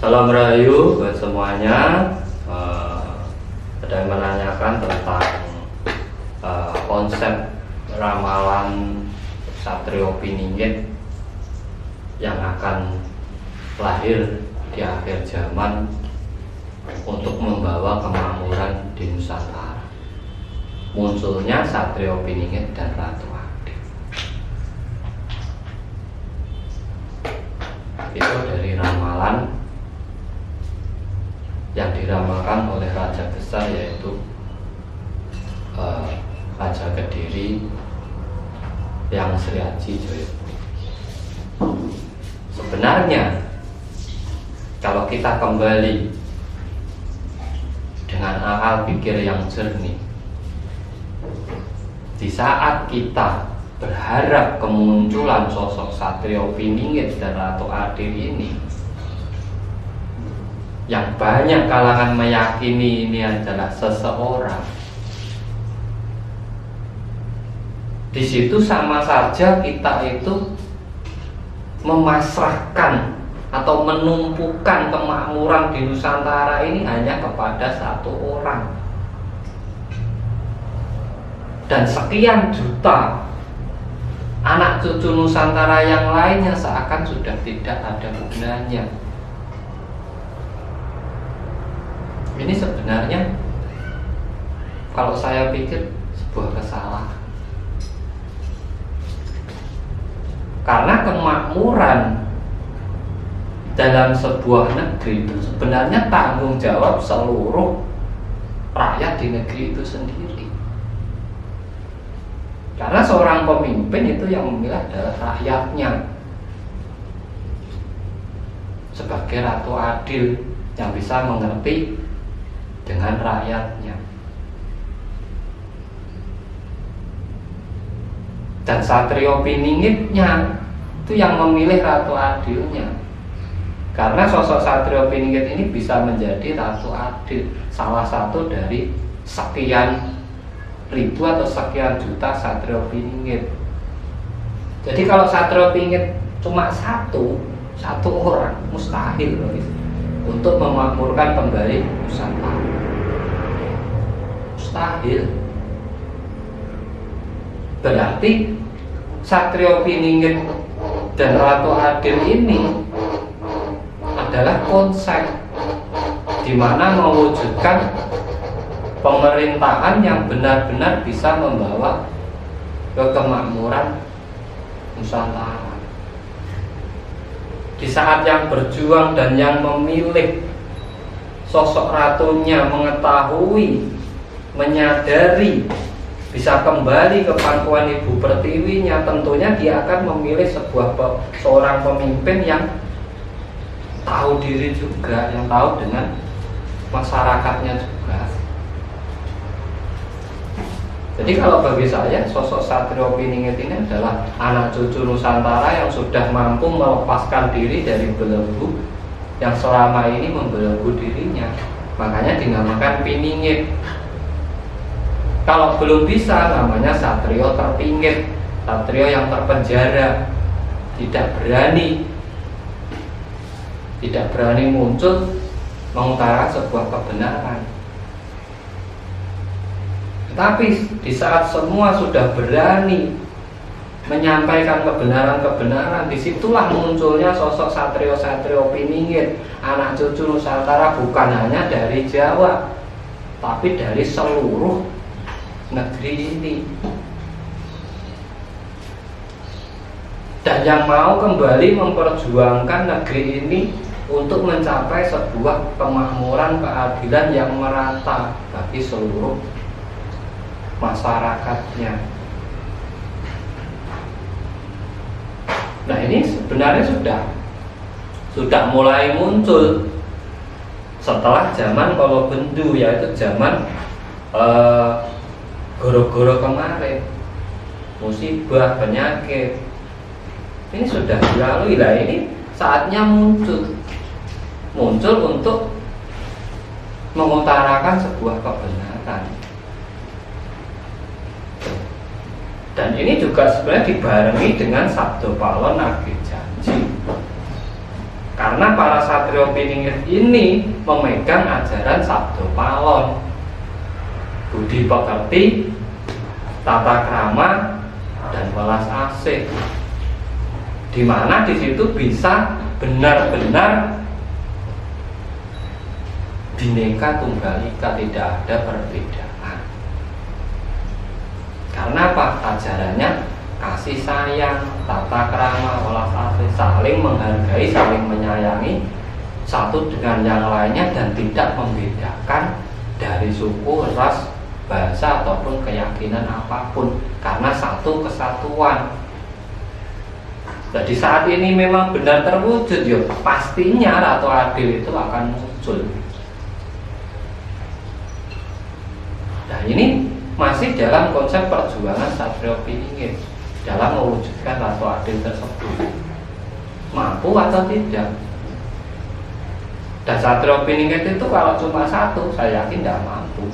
Salam Rahayu buat semuanya. Ada yang menanyakan tentang konsep ramalan Satrio Piningit yang akan lahir di akhir zaman untuk membawa kemakmuran di Nusantara. Munculnya Satrio Piningit dan Ratu Adil. Itu dari ramalan yang diramalkan oleh raja besar, yaitu Raja Kediri yang Sri Aji Joyobudur. Sebenarnya kalau kita kembali dengan akal pikir yang jernih, di saat kita berharap kemunculan sosok Satrio Piningit dan Ratu Adil ini, yang banyak kalangan meyakini ini adalah seseorang, di situ sama saja kita itu memasrahkan atau menumpukan kemakmuran di Nusantara ini hanya kepada satu orang, dan sekian juta anak cucu Nusantara yang lainnya seakan sudah tidak ada gunanya. Ini sebenarnya kalau saya pikir sebuah kesalahan, karena kemakmuran dalam sebuah negeri itu sebenarnya tanggung jawab seluruh rakyat di negeri itu sendiri. Karena seorang pemimpin itu yang memilih adalah rakyatnya, sebagai Ratu Adil yang bisa mengerti dengan rakyatnya. Dan Satrio Piningitnya itu yang memilih Ratu Adilnya, karena sosok Satrio Piningit ini bisa menjadi Ratu Adil, salah satu dari sekian ribu atau sekian juta Satrio Piningit. Jadi kalau Satrio Piningit cuma satu orang, mustahil untuk memakmurkan kembali Nusantara. Mustahil. Berarti Satrio Piningit dan Ratu Adil ini adalah konsep di mana mewujudkan pemerintahan yang benar-benar bisa membawa ke kemakmuran Nusantara. Di saat yang berjuang dan yang memilih sosok ratunya mengetahui, menyadari bisa kembali ke pangkuan ibu pertiwinya, tentunya dia akan memilih seorang pemimpin yang tahu diri juga, yang tahu dengan masyarakatnya juga. Jadi kalau bagi saya, sosok Satrio Piningit ini adalah anak cucu Nusantara yang sudah mampu melepaskan diri dari belenggu yang selama ini membelenggu dirinya. Makanya dinamakan Piningit. Kalau belum bisa, namanya Satrio Terpinggit, Satrio yang terpenjara, tidak berani muncul mengutarakan sebuah kebenaran. Tapi di saat semua sudah berani menyampaikan kebenaran-kebenaran, disitulah munculnya sosok Satrio Piningit, anak cucu Nusantara, bukan hanya dari Jawa, tapi dari seluruh negeri ini. Dan yang mau kembali memperjuangkan negeri ini untuk mencapai sebuah kemakmuran, keadilan yang merata bagi seluruh masyarakatnya. Nah, ini sebenarnya sudah mulai muncul setelah zaman Kolobendu, yaitu zaman goro-goro kemarin, musibah, penyakit. Ini sudah dilalui. Lah, ini saatnya muncul untuk mengutarakan sebuah kebenaran. Dan ini juga sebenarnya dibarengi dengan Sabdo Pawon Nagih Janji. Karena para satria Satrio Piningit ini memegang ajaran Sabdo Palon, budi pekerti, tata krama, dan welas asih, di mana di situ bisa benar-benar Bhinneka Tunggal Ika, tidak ada perbedaan. Karena apa? Ajarannya kasih sayang, tata krama, welas asih, saling menghargai, saling menyayangi satu dengan yang lainnya, dan tidak membedakan dari suku, ras, bahasa ataupun keyakinan apapun, karena satu kesatuan. Jadi saat ini memang benar terwujud, ya pastinya Ratu Adil itu akan muncul. Nah, ini masih dalam konsep perjuangan Satrio Piningit dalam mewujudkan Ratu Adil tersebut. Mampu atau tidak? Dan Satrio Piningit itu kalau cuma satu, saya yakin tidak mampu.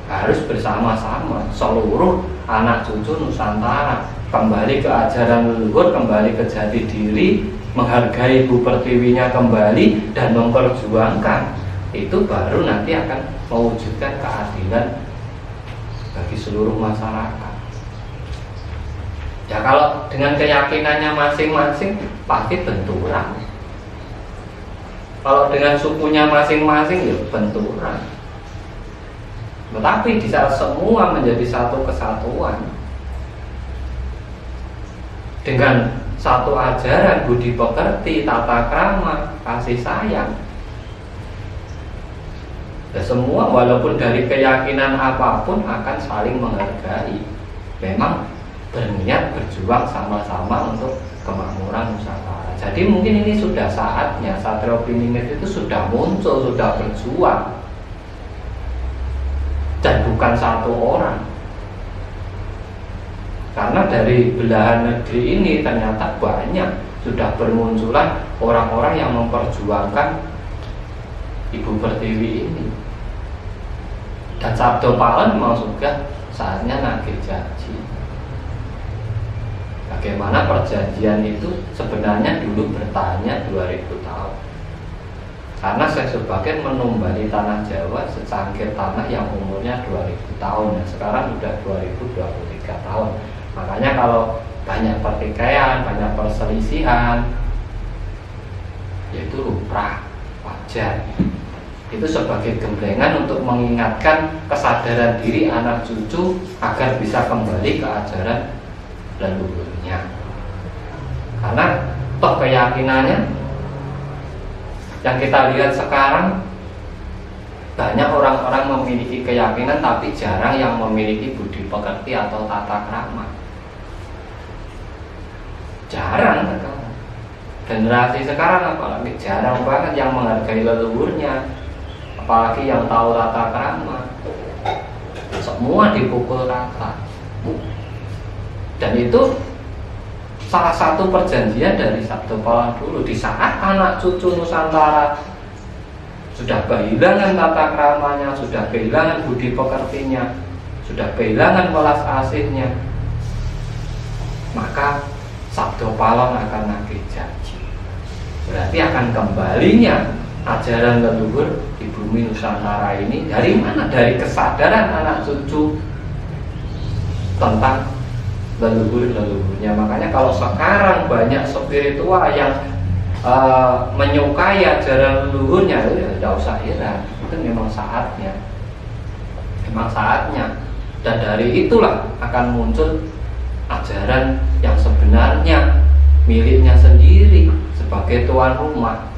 Harus bersama-sama seluruh anak cucu Nusantara kembali ke ajaran leluhur, kembali ke jati diri, menghargai Ibu Pertiwinya kembali, dan memperjuangkan. Itu baru nanti akan mewujudkan keadilan bagi seluruh masyarakat. Ya kalau dengan keyakinannya masing-masing pasti benturan. Kalau dengan sukunya masing-masing ya benturan. Tetapi di saat semua menjadi satu kesatuan dengan satu ajaran budi pekerti, tata krama, kasih sayang, ya semua walaupun dari keyakinan apapun akan saling menghargai. Memang berniat berjuang sama-sama untuk kemakmuran Nusantara. Jadi mungkin ini sudah saatnya Satrio Piningit itu sudah muncul, sudah berjuang, dan bukan satu orang. Karena dari belahan negeri ini ternyata banyak sudah bermunculan orang-orang yang memperjuangkan Ibu Pertiwi ini. Dan Sabdo Palon memang sudah saatnya nagih janji. Bagaimana perjanjian itu sebenarnya dulu bertanya 2000 tahun. Karena saya sebagian menumbali tanah Jawa secangkir tanah yang umurnya 2000 tahun. Nah, sekarang sudah 2023 tahun. Makanya kalau banyak pertikaian, banyak perselisihan, yaitu lumrah, wajar. Itu sebagai gemblengan untuk mengingatkan kesadaran diri anak cucu agar bisa kembali ke ajaran leluhurnya. Karena toh keyakinannya yang kita lihat sekarang, banyak orang-orang memiliki keyakinan tapi jarang yang memiliki budi pekerti atau tata krama. Jarang sekarang. Generasi sekarang apalagi jarang banget yang menghargai leluhurnya, apalagi yang tahu tata krama. Semua dipukul rata. Dan itu salah satu perjanjian dari Sabdo Palon dulu. Di saat anak cucu Nusantara sudah kehilangan tata kramanya, sudah kehilangan budi pekertinya, sudah kehilangan welas asihnya, maka Sabdo Palon akan nagih janji. Berarti akan kembalinya ajaran leluhur di bumi Nusantara ini. Dari mana? Dari kesadaran anak cucu tentang leluhur-leluhurnya. Makanya kalau sekarang banyak spiritual yang menyukai ajaran leluhurnya, ya tidak usah heran. Itu memang saatnya. Memang saatnya. Dan dari itulah akan muncul ajaran yang sebenarnya miliknya sendiri sebagai tuan rumah.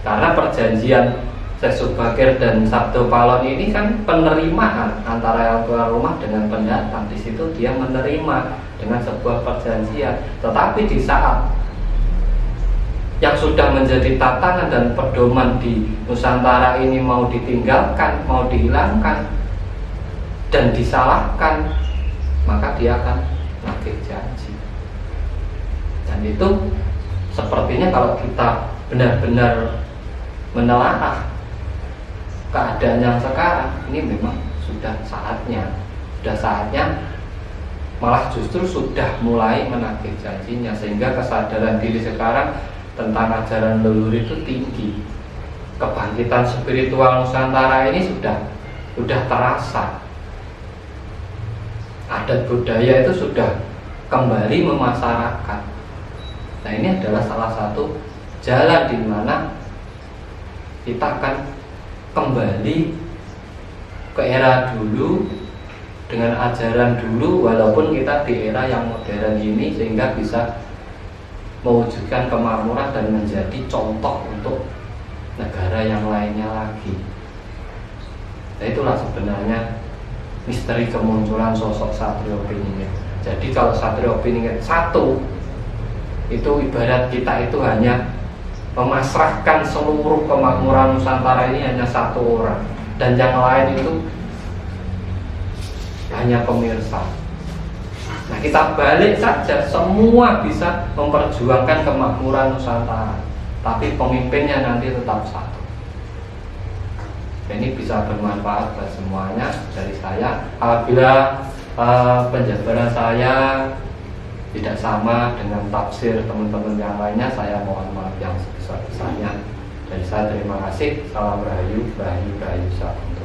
Karena perjanjian Syekh Subakir dan Sabdo Palon ini kan penerimaan antara yang tuan rumah dengan pendatang. Di situ dia menerima dengan sebuah perjanjian. Tetapi di saat yang sudah menjadi tatangan dan pedoman di Nusantara ini mau ditinggalkan, mau dihilangkan dan disalahkan, maka dia akan nagih janji. Dan itu sepertinya kalau kita benar-benar menelaah keadaan yang sekarang, ini memang sudah saatnya, malah justru sudah mulai menagih janjinya. Sehingga kesadaran diri sekarang tentang ajaran leluhur itu tinggi. Kebangkitan spiritual Nusantara ini sudah terasa. Adat budaya itu sudah kembali memasyarakat. Nah, ini adalah salah satu jalan di mana kita akan kembali ke era dulu dengan ajaran dulu, walaupun kita di era yang modern ini, sehingga bisa mewujudkan kemakmuran dan menjadi contoh untuk negara yang lainnya lagi. Nah, itulah sebenarnya misteri kemunculan sosok Satrio Piningit. Jadi kalau Satrio Piningit satu, itu ibarat kita itu hanya memasrahkan seluruh kemakmuran Nusantara ini hanya satu orang, dan yang lain itu hanya pemirsa. Nah, kita balik saja, semua bisa memperjuangkan kemakmuran Nusantara, tapi pemimpinnya nanti tetap satu. Ini bisa bermanfaat buat semuanya dari saya. Apabila penjabaran saya tidak sama dengan tafsir teman-teman yang lainnya, saya mohon maaf yang sebesar-besarnya. Dari saya terima kasih. Salam Rahayu, Rahayu, Rahayu. Salam.